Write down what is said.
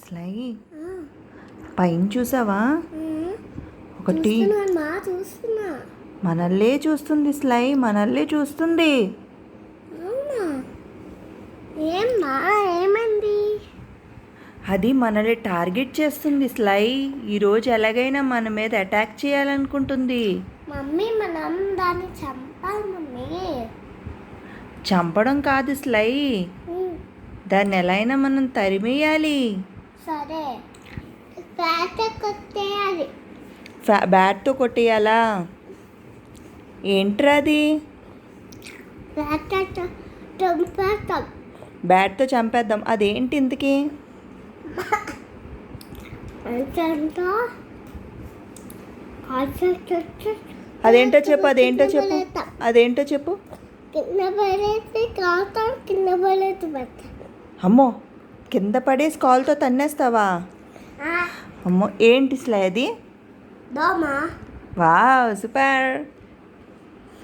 స్లై పైన చూసావా? ఒకటి చూస్తున్నా. మనల్లే చూస్తుంది స్లై, మనల్లే చూస్తుంది. అవునా? ఏమండి? అది మనల్ని టార్గెట్ చేస్తుంది స్లై. ఈరోజు ఎలాగైనా మన మీద అటాక్ చేయాలనుకుంటుంది. మమ్మీ మనం దాన్ని చంపాలి మమ్మీ. చంపడం కాదు స్లై, దాన్ని ఎలా అయినా మనం తరిమేయాలి. సరే, కొట్టేయాలి. బ్యాట్తో కొట్టేయాలా? ఏంట్రా అది? చంపేస్తాం. బ్యాట్తో చంపేద్దాం. అదేంటి ఇంతకీ? అదేంటో చెప్పు, అదేంటో చెప్పు, అదేంటో చెప్పు. కింద పడేసి అమ్మో, కింద పడేసి కాల్తో తన్నేస్తావా? అమ్మో, ఏంటి స్లై అది? దోమ. Wow, super.